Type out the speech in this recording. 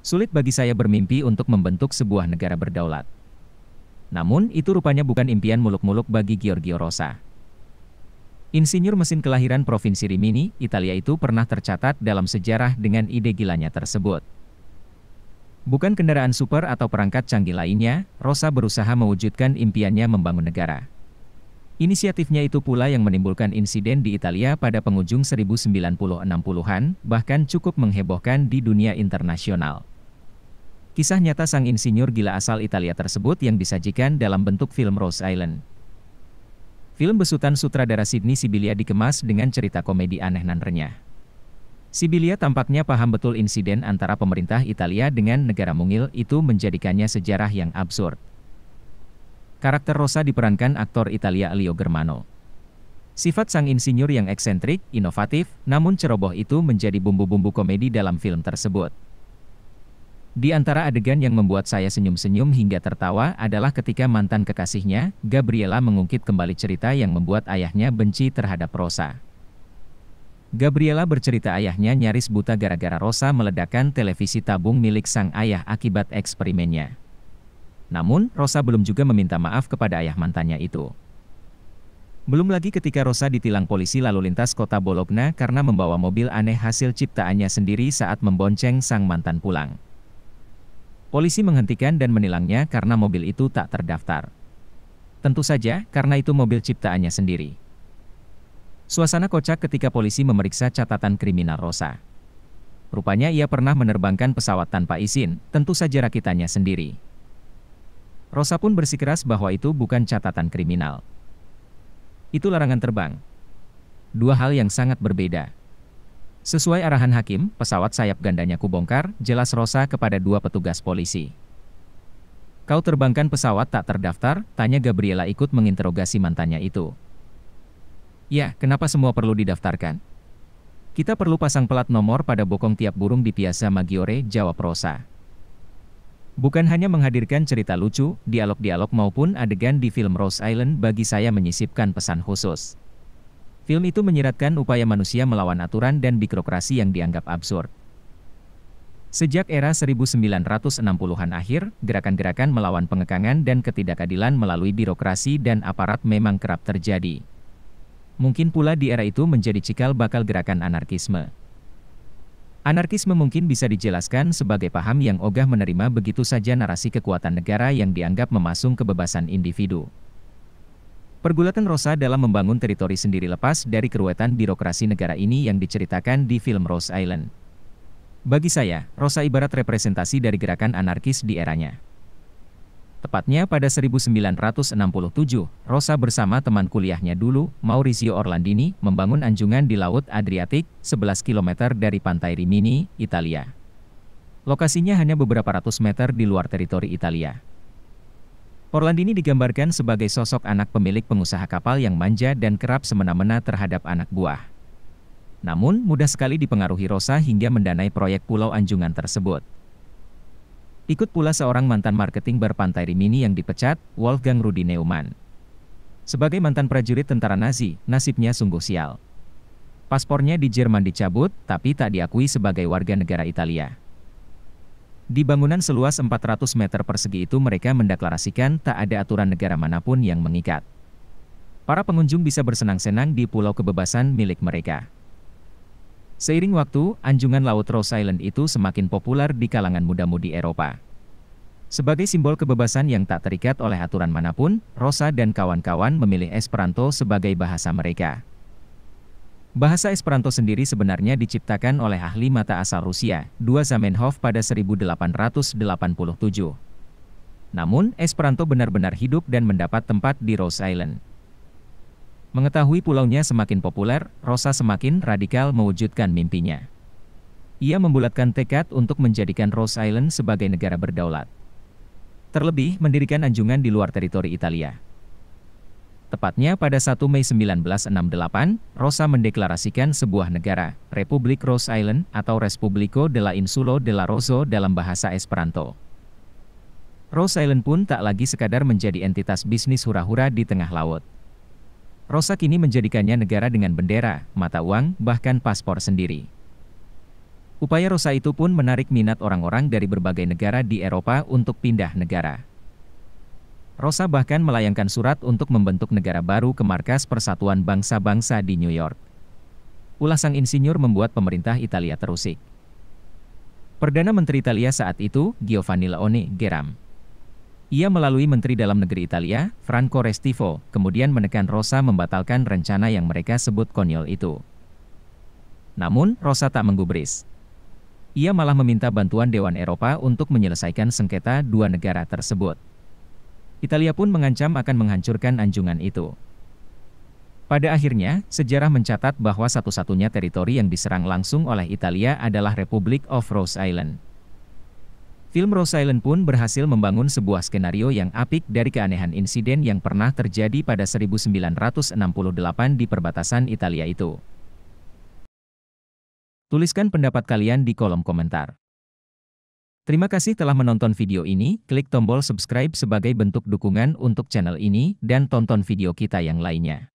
Sulit bagi saya bermimpi untuk membentuk sebuah negara berdaulat. Namun, itu rupanya bukan impian muluk-muluk bagi Giorgio Rosa. Insinyur mesin kelahiran Provinsi Rimini, Italia itu pernah tercatat dalam sejarah dengan ide gilanya tersebut. Bukan kendaraan super atau perangkat canggih lainnya, Rosa berusaha mewujudkan impiannya membangun negara. Inisiatifnya itu pula yang menimbulkan insiden di Italia pada penghujung 1960-an, bahkan cukup menghebohkan di dunia internasional. Kisah nyata sang insinyur gila asal Italia tersebut yang disajikan dalam bentuk film Rose Island. Film besutan sutradara Sidney Sibilia dikemas dengan cerita komedi aneh nan renyah. Sibilia tampaknya paham betul insiden antara pemerintah Italia dengan negara mungil itu menjadikannya sejarah yang absurd. Karakter Rosa diperankan aktor Italia Elio Germano. Sifat sang insinyur yang eksentrik, inovatif, namun ceroboh itu menjadi bumbu-bumbu komedi dalam film tersebut. Di antara adegan yang membuat saya senyum-senyum hingga tertawa adalah ketika mantan kekasihnya, Gabriela mengungkit kembali cerita yang membuat ayahnya benci terhadap Rosa. Gabriela bercerita ayahnya nyaris buta gara-gara Rosa meledakkan televisi tabung milik sang ayah akibat eksperimennya. Namun, Rosa belum juga meminta maaf kepada ayah mantannya itu. Belum lagi ketika Rosa ditilang polisi lalu lintas kota Bologna karena membawa mobil aneh hasil ciptaannya sendiri saat membonceng sang mantan pulang. Polisi menghentikan dan menilangnya karena mobil itu tak terdaftar. Tentu saja, karena itu mobil ciptaannya sendiri. Suasana kocak ketika polisi memeriksa catatan kriminal Rosa. Rupanya ia pernah menerbangkan pesawat tanpa izin, tentu saja rakitannya sendiri. Rosa pun bersikeras bahwa itu bukan catatan kriminal. Itu larangan terbang. Dua hal yang sangat berbeda. Sesuai arahan hakim, pesawat sayap gandanya kubongkar, jelas Rosa kepada dua petugas polisi. Kau terbangkan pesawat tak terdaftar, tanya Gabriela ikut menginterogasi mantannya itu. Ya, kenapa semua perlu didaftarkan? Kita perlu pasang plat nomor pada bokong tiap burung di Piazza Maggiore, jawab Rosa. Bukan hanya menghadirkan cerita lucu, dialog-dialog maupun adegan di film Rose Island bagi saya menyisipkan pesan khusus. Film itu menyiratkan upaya manusia melawan aturan dan birokrasi yang dianggap absurd. Sejak era 1960-an akhir, gerakan-gerakan melawan pengekangan dan ketidakadilan melalui birokrasi dan aparat memang kerap terjadi. Mungkin pula di era itu menjadi cikal bakal gerakan anarkisme. Anarkisme mungkin bisa dijelaskan sebagai paham yang ogah menerima begitu saja narasi kekuatan negara yang dianggap memasung kebebasan individu. Pergulatan Rosa dalam membangun teritori sendiri lepas dari keruwetan birokrasi negara ini yang diceritakan di film Rose Island. Bagi saya, Rosa ibarat representasi dari gerakan anarkis di eranya. Tepatnya pada 1967, Rosa bersama teman kuliahnya dulu, Maurizio Orlandini, membangun anjungan di Laut Adriatik, 11 km dari pantai Rimini, Italia. Lokasinya hanya beberapa ratus meter di luar teritori Italia. Orlandini digambarkan sebagai sosok anak pemilik pengusaha kapal yang manja dan kerap semena-mena terhadap anak buah. Namun, mudah sekali dipengaruhi Rosa hingga mendanai proyek Pulau Anjungan tersebut. Ikut pula seorang mantan marketing bar pantai Rimini yang dipecat, Wolfgang Rudi Neumann. Sebagai mantan prajurit tentara Nazi, nasibnya sungguh sial. Paspornya di Jerman dicabut, tapi tak diakui sebagai warga negara Italia. Di bangunan seluas 400 meter persegi itu mereka mendeklarasikan tak ada aturan negara manapun yang mengikat. Para pengunjung bisa bersenang-senang di pulau kebebasan milik mereka. Seiring waktu, anjungan Laut Rose Island itu semakin populer di kalangan muda-mudi Eropa. Sebagai simbol kebebasan yang tak terikat oleh aturan manapun, Rosa dan kawan-kawan memilih Esperanto sebagai bahasa mereka. Bahasa Esperanto sendiri sebenarnya diciptakan oleh ahli mata asal Rusia, II Zamenhof pada 1887. Namun, Esperanto benar-benar hidup dan mendapat tempat di Rose Island. Mengetahui pulaunya semakin populer, Rosa semakin radikal mewujudkan mimpinya. Ia membulatkan tekad untuk menjadikan Rose Island sebagai negara berdaulat. Terlebih, mendirikan anjungan di luar teritori Italia. Tepatnya pada 1 Mei 1968, Rosa mendeklarasikan sebuah negara, Republik Rose Island atau Respubliko della Insulo della Rosso dalam bahasa Esperanto. Rose Island pun tak lagi sekadar menjadi entitas bisnis hura-hura di tengah laut. Rosa kini menjadikannya negara dengan bendera, mata uang, bahkan paspor sendiri. Upaya Rosa itu pun menarik minat orang-orang dari berbagai negara di Eropa untuk pindah negara. Rosa bahkan melayangkan surat untuk membentuk negara baru ke markas Persatuan Bangsa-Bangsa di New York. Ulah sang insinyur membuat pemerintah Italia terusik. Perdana Menteri Italia saat itu, Giovanni Leone Geram. Ia melalui Menteri Dalam Negeri Italia, Franco Restivo, kemudian menekan Rosa membatalkan rencana yang mereka sebut konyol itu. Namun, Rosa tak menggubris. Ia malah meminta bantuan Dewan Eropa untuk menyelesaikan sengketa dua negara tersebut. Italia pun mengancam akan menghancurkan anjungan itu. Pada akhirnya, sejarah mencatat bahwa satu-satunya teritori yang diserang langsung oleh Italia adalah Republic of Rhode Island. Film Rhode Island pun berhasil membangun sebuah skenario yang apik dari keanehan insiden yang pernah terjadi pada 1968 di perbatasan Italia itu. Tuliskan pendapat kalian di kolom komentar. Terima kasih telah menonton video ini, klik tombol subscribe sebagai bentuk dukungan untuk channel ini, dan tonton video kita yang lainnya.